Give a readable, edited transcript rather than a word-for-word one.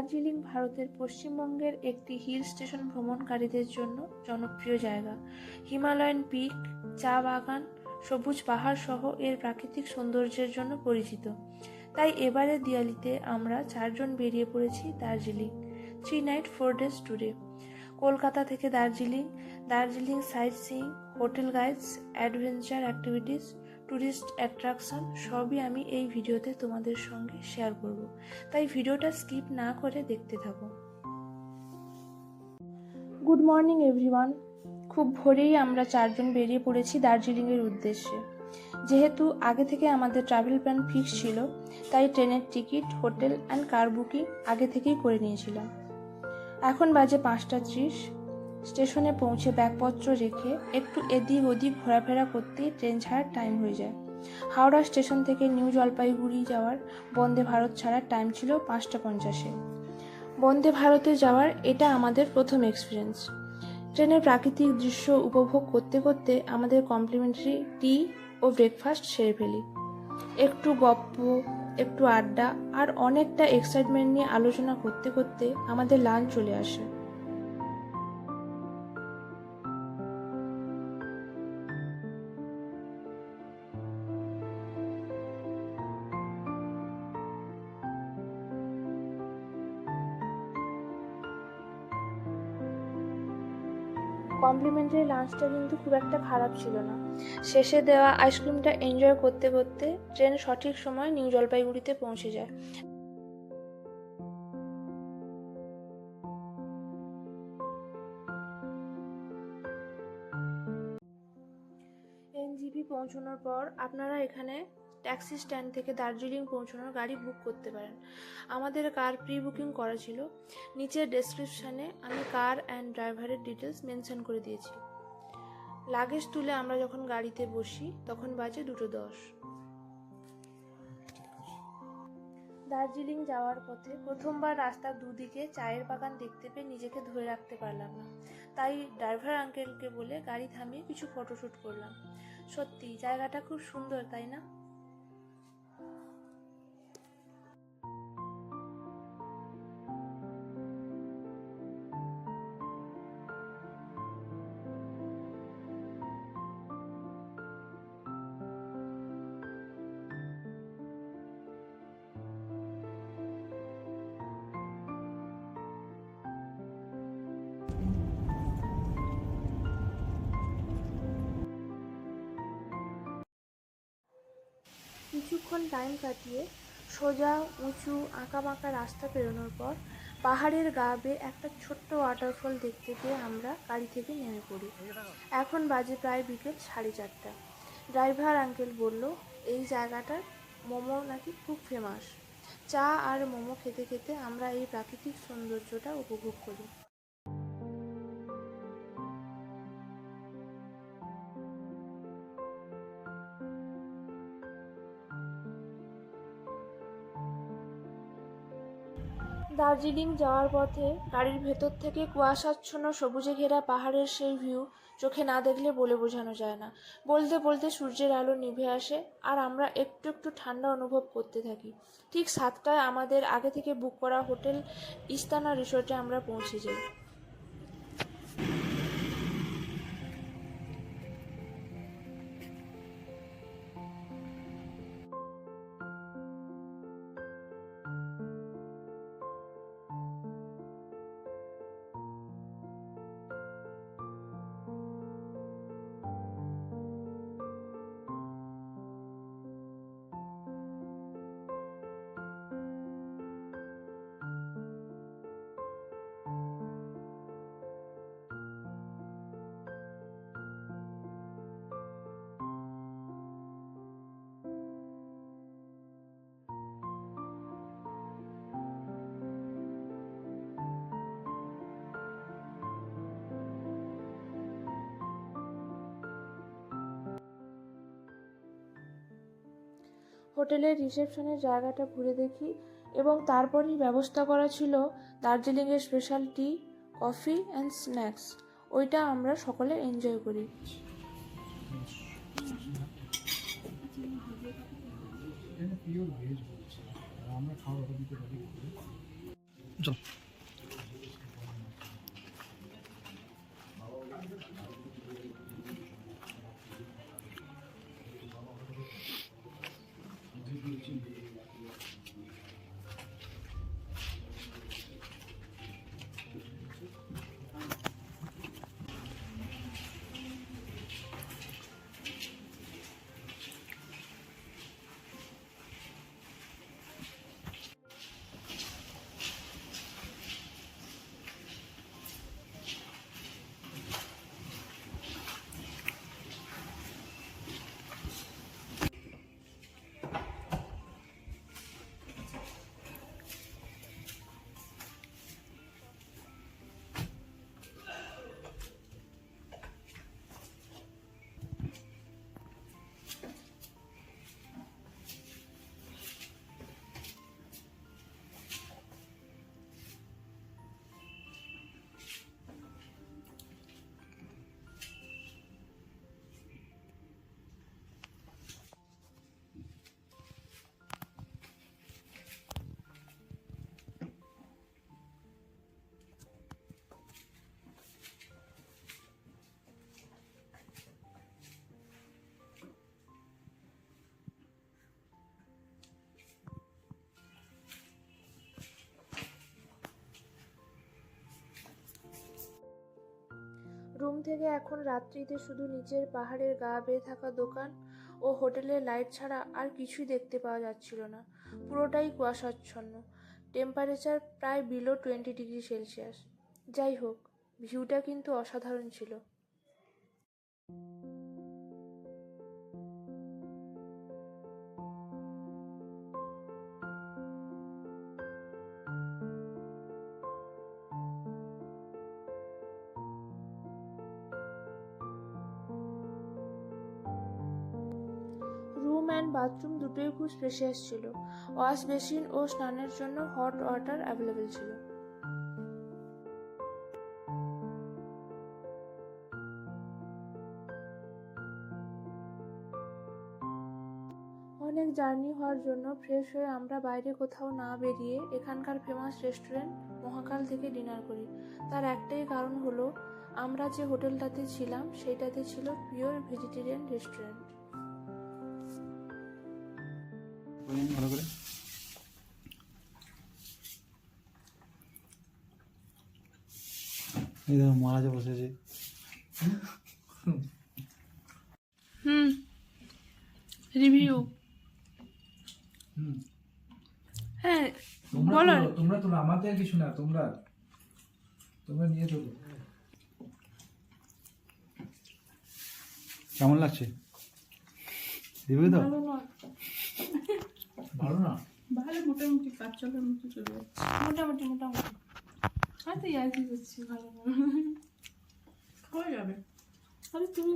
দার্জিলিং ভারতের পশ্চিমবঙ্গের একটি হিল স্টেশন ভ্রমণকারীদের জন্য জনপ্রিয় জায়গা। হিমালয়ান পিক, চা বাগান, সবুজ পাহাড় সহ এর প্রাকৃতিক সৌন্দর্যের জন্য পরিচিত। তাই এবারে দিওয়ালিতে আমরা 4 জন বেরিয়ে পড়েছি দার্জিলিং 3 নাইট 4 ডেজ ট্যুরে। কলকাতা থেকে Darjeeling site seeing, hotel guides, adventure activities, tourist attraction সবই আমি এই ভিডিওতে তোমাদের সঙ্গে শেয়ার করব, তাই ভিডিওটা স্কিপ না করে দেখতে থাকো। Good morning everyone. খুব ভোরেই আমরা 4 জন বেরিয়ে পড়েছি দার্জিলিংয়ের উদ্দেশ্যে। যেহেতু আগে থেকে আমাদের ট্রাভেল প্ল্যান ফিক্স ছিল, তাই ট্রেনের ticket, hotel and car booking আগে থেকেই করে নিয়েছিলাম। এখন বাজে 5:30। স্টেশনে পৌঁছে ব্যাগপত্র রেখে একটু এদিক ওদিক ঘোরাফেরা করতেই ট্রেন ছাড়ার টাইম হয়ে যায়। হাওড়া স্টেশন থেকে নিউ জলপাইগুড়ি যাওয়ার বন্দে ভারত ছাড়ার টাইম ছিল 5:50। বন্দে ভারতে যাওয়ার এটা আমাদের প্রথম এক্সপিরিয়েন্স। ট্রেনের প্রাকৃতিক দৃশ্য উপভোগ করতে করতে আমাদের কমপ্লিমেন্টারি টি ও ব্রেকফাস্ট সেরে ফেলি। একটু গপ্প, একটু আড্ডা আর অনেকটা এক্সাইটমেন্ট নিয়ে আলোচনা করতে করতে আমাদের লাঞ্চ চলে আসে। কমপ্লিমেন্টারি লাঞ্চটা কিন্তু খুব একটা খারাপ ছিল না। শেষে দেওয়া আইসক্রিমটা এনজয় করতে করতে ট্রেন সঠিক সময় নিউ জলপাইগুড়িতে পৌঁছে যায়। এনজিপি পৌঁছানোর পর আপনারা এখানে ট্যাক্সি স্ট্যান্ড থেকে দার্জিলিং পৌঁছানোর গাড়ি বুক করতে পারেন। আমাদের কার প্রি বুকিং করা ছিল। নিচের ডেসক্রিপশানে আমি কার অ্যান্ড ড্রাইভারের ডিটেলস মেনশন করে দিয়েছি। লাগেজ তুলে আমরা যখন গাড়িতে বসি তখন বাজে 2:10। দার্জিলিং যাওয়ার পথে প্রথমবার রাস্তার দুদিকে চায়ের বাগান দেখতে পেয়ে নিজেকে ধরে রাখতে পারলাম না, তাই ড্রাইভার আঙ্কেলকে বলে গাড়ি থামিয়ে কিছু ফটোশ্যুট করলাম। সত্যি জায়গাটা খুব সুন্দর, তাই না? কিছুক্ষণ টাইম কাটিয়ে সোজা উঁচু আঁকাবাঁকা রাস্তা পেরোনোর পর পাহাড়ের গা বেয়ে একটা ছোট্ট ওয়াটারফল দেখতে পেয়ে আমরা গাড়ি থেকে নেমে পড়ি। এখন বাজে প্রায় বিকেল 4:30। ড্রাইভার আঙ্কেল বলল এই জায়গাটার মোমো নাকি খুব ফেমাস। চা আর মোমো খেতে খেতে আমরা এই প্রাকৃতিক সৌন্দর্যটা উপভোগ করি। দার্জিলিং যাওয়ার পথে গাড়ির ভেতর থেকে কুয়াশাচ্ছন্ন সবুজে ঘেরা পাহাড়ের সেই ভিউ চোখে না দেখলে বলে বোঝানো যায় না। বলতে বলতে সূর্যের আলো নিভে আসে আর আমরা একটু একটু ঠান্ডা অনুভব করতে থাকি। ঠিক 7টায় আমাদের আগে থেকে বুক করা হোটেল ইস্তানা রিসোর্টে আমরা পৌঁছে যাই। হোটেলের রিসেপশনের জায়গাটা ঘুরে দেখি এবং তারপরই ব্যবস্থা করা ছিল দার্জিলিংয়ের special T, coffee and snacks. ওইটা আমরা সকলে এনজয় করি। চল। রুম থেকে এখন রাত্রিতে শুধু নিচের পাহাড়ের গা বেয়ে থাকা দোকান ও হোটেলের লাইট ছাড়া আর কিছুই দেখতে পাওয়া যাচ্ছিল না। পুরোটাই কুয়াশাচ্ছন্ন, টেম্পারেচার প্রায় বিলো 20°C। যাই হোক, ভিউটা কিন্তু অসাধারণ ছিল। রুম অ্যান্ড বাথরুম দুটোই খুব স্পেশিয়াস ছিল। ওয়াশ বেসিন ও স্নানের জন্য হট ওয়াটার অ্যাভেলেবেল ছিল। অনেক জার্নি হওয়ার জন্য ফ্রেশ হয়ে আমরা বাইরে কোথাও না বেরিয়ে এখানকার ফেমাস রেস্টুরেন্ট মহাকাল থেকে ডিনার করি। তার একটাই কারণ হলো আমরা যে হোটেলটাতে ছিলাম সেইটাতে ছিল পিওর ভেজিটেরিয়ান রেস্টুরেন্ট। ভালো করে এই দেখো মহারাজা বসেছে। রিভিউ হ্যাঁ বলো। তোমরা তো আমাদের কিছু না, তোমরা নিয়ে চলো। কেমন লাগছে রিভিউ দাও। ভালো না, ভালো, মোটামুটি কাজ চলার মতো চলে যাচ্ছে। মোটামুটি হয়তো আর কি করছি, ভালো খাওয়া যাবে। তাহলে তুমি